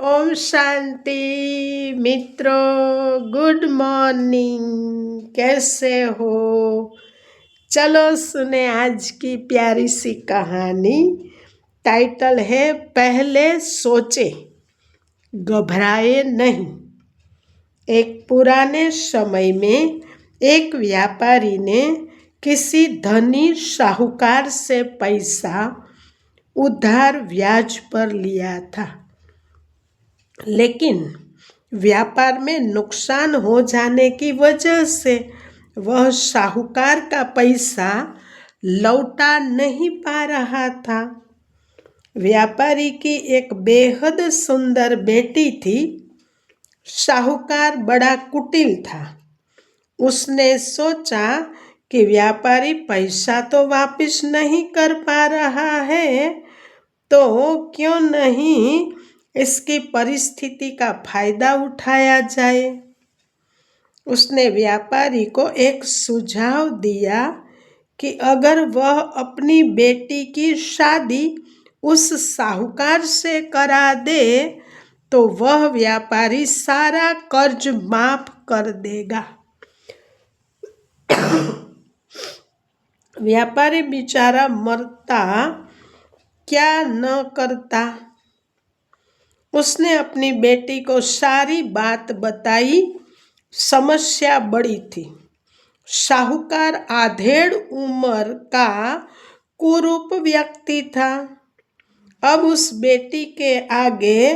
ओम शांति मित्रों, good morning. कैसे हो? चलो सुने आज की प्यारी सी कहानी। टाइटल है पहले सोचे, घबराए नहीं। एक पुराने समय में एक व्यापारी ने किसी धनी साहूकार से पैसा उधार ब्याज पर लिया था, लेकिन व्यापार में नुकसान हो जाने की वजह से वह साहूकार का पैसा लौटा नहीं पा रहा था। व्यापारी की एक बेहद सुंदर बेटी थी। साहूकार बड़ा कुटिल था। उसने सोचा कि व्यापारी पैसा तो वापस नहीं कर पा रहा है, तो क्यों नहीं इसकी परिस्थिति का फायदा उठाया जाए। उसने व्यापारी को एक सुझाव दिया कि अगर वह अपनी बेटी की शादी उस साहूकार से करा दे तो वह व्यापारी सारा कर्ज माफ कर देगा। व्यापारी बेचारा मरता क्या न करता। उसने अपनी बेटी को सारी बात बताई। समस्या बड़ी थी। साहूकार आधेड़ उम्र का कुरूप व्यक्ति था। अब उस बेटी के आगे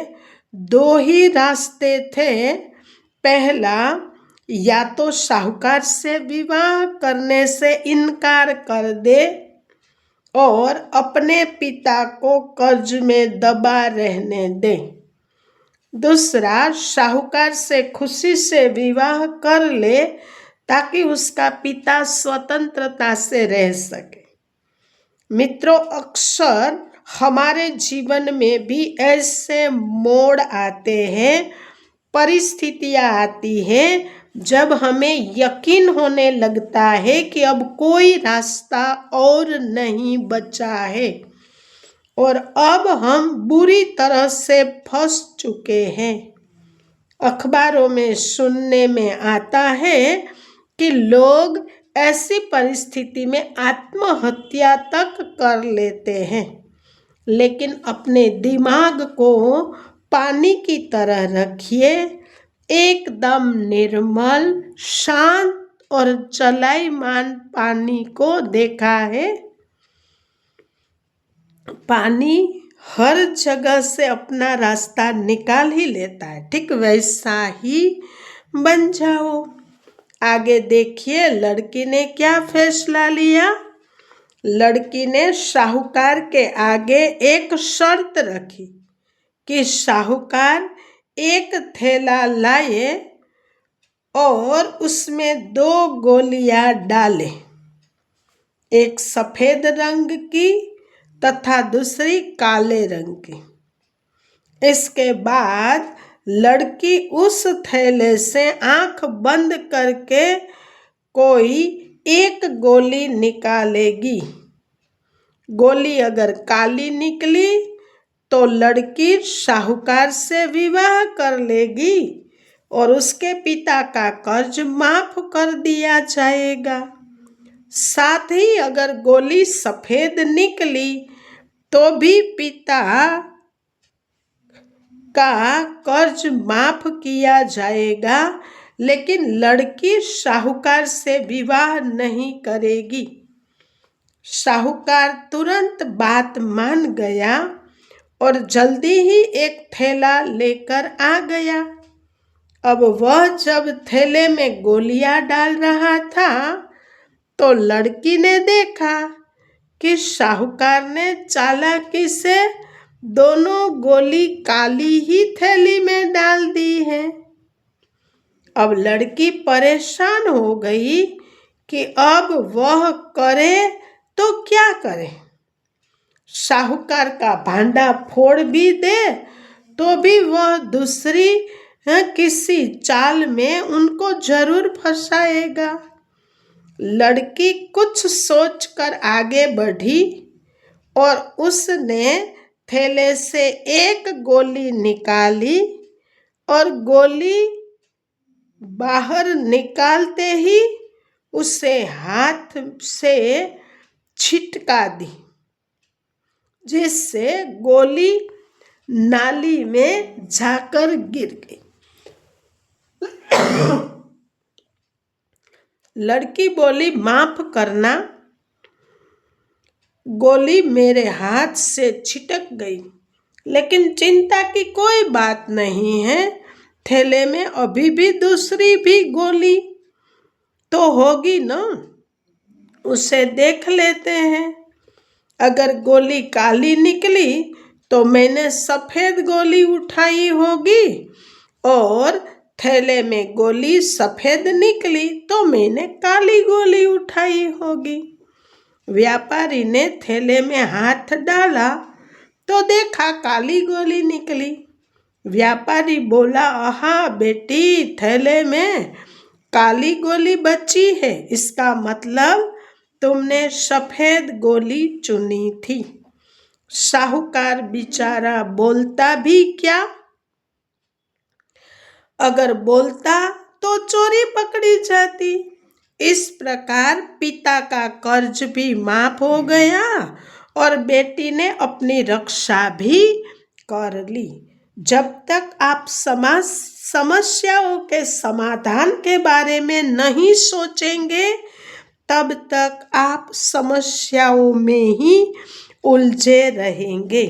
दो ही रास्ते थे। पहला, या तो साहूकार से विवाह करने से इनकार कर दे और अपने पिता को कर्ज में दबा रहने दे। दूसरा, साहूकार से खुशी से विवाह कर ले ताकि उसका पिता स्वतंत्रता से रह सके। मित्रों, अक्सर हमारे जीवन में भी ऐसे मोड़ आते हैं, परिस्थितियां आती हैं जब हमें यकीन होने लगता है कि अब कोई रास्ता और नहीं बचा है और अब हम बुरी तरह से फंस चुके हैं। अखबारों में सुनने में आता है कि लोग ऐसी परिस्थिति में आत्महत्या तक कर लेते हैं, लेकिन अपने दिमाग को पानी की तरह रखिए, एकदम निर्मल, शांत और चलायमान पानी को देखा है। पानी हर जगह से अपना रास्ता निकाल ही लेता है। ठीक वैसा ही बन जाओ। आगे देखिए, लड़की ने क्या फैसला लिया। लड़की ने साहूकार के आगे एक शर्त रखी कि साहूकार एक थैला लाए और उसमें 2 गोलियां डाले, एक सफेद रंग की तथा दूसरी काले रंग की। इसके बाद लड़की उस थैले से आंख बंद करके कोई एक गोली निकालेगी। गोली अगर काली निकली तो लड़की साहूकार से विवाह कर लेगी और उसके पिता का कर्ज माफ कर दिया जाएगा। साथ ही अगर गोली सफेद निकली तो भी पिता का कर्ज माफ किया जाएगा, लेकिन लड़की साहूकार से विवाह नहीं करेगी। साहूकार तुरंत बात मान गया और जल्दी ही एक थैला लेकर आ गया। अब वह जब थैले में गोलियां डाल रहा था तो लड़की ने देखा कि साहूकार ने चालाकी से दोनों गोली काली ही थैली में डाल दी है। अब लड़की परेशान हो गई कि अब वह करे तो क्या करे। साहूकार का भांडा फोड़ भी दे तो भी वह दूसरी किसी चाल में उनको जरूर फंसाएगा। लड़की कुछ सोचकर आगे बढ़ी और उसने थैले से एक गोली निकाली और गोली बाहर निकालते ही उसे हाथ से छिटका दी, जिससे गोली नाली में जाकर गिर गई। लड़की बोली, माफ करना, गोली मेरे हाथ से छिटक गई, लेकिन चिंता की कोई बात नहीं है, थैले में अभी भी दूसरी भी गोली तो होगी ना, उसे देख लेते हैं। अगर गोली काली निकली तो मैंने सफेद गोली उठाई होगी, और थैले में गोली सफेद निकली तो मैंने काली गोली उठाई होगी। व्यापारी ने थैले में हाथ डाला तो देखा काली गोली निकली। व्यापारी बोला, आहा बेटी, थैले में काली गोली बची है, इसका मतलब तुमने सफेद गोली चुनी थी। साहूकार बेचारा बोलता भी क्या, अगर बोलता तो चोरी पकड़ी जाती। इस प्रकार पिता का कर्ज भी माफ हो गया और बेटी ने अपनी रक्षा भी कर ली। जब तक आप समस्याओं के समाधान के बारे में नहीं सोचेंगे, तब तक आप समस्याओं में ही उलझे रहेंगे।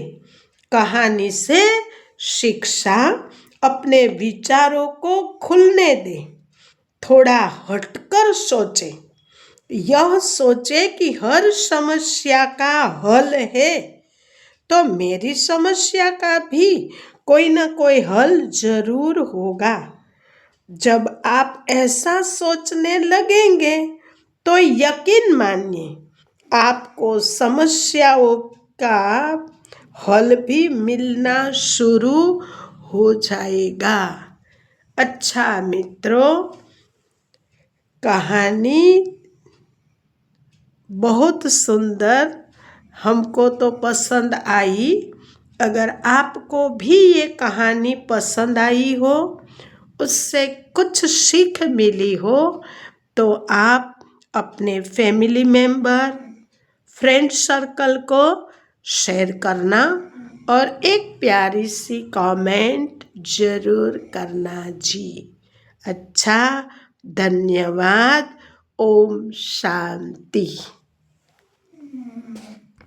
कहानी से शिक्षा, अपने विचारों को खुलने दें, थोड़ा हटकर सोचें। यह सोचे कि हर समस्या का हल है, तो मेरी समस्या का भी कोई ना कोई हल जरूर होगा। जब आप ऐसा सोचने लगेंगे तो यकीन मानिए, आपको समस्याओं का हल भी मिलना शुरू हो जाएगा। अच्छा मित्रों, कहानी बहुत सुंदर, हमको तो पसंद आई। अगर आपको भी ये कहानी पसंद आई हो, उससे कुछ सीख मिली हो, तो आप अपने फैमिली मेंबर, फ्रेंड सर्कल को शेयर करना और एक प्यारी सी कमेंट जरूर करना जी। अच्छा, धन्यवाद। ओम शांति।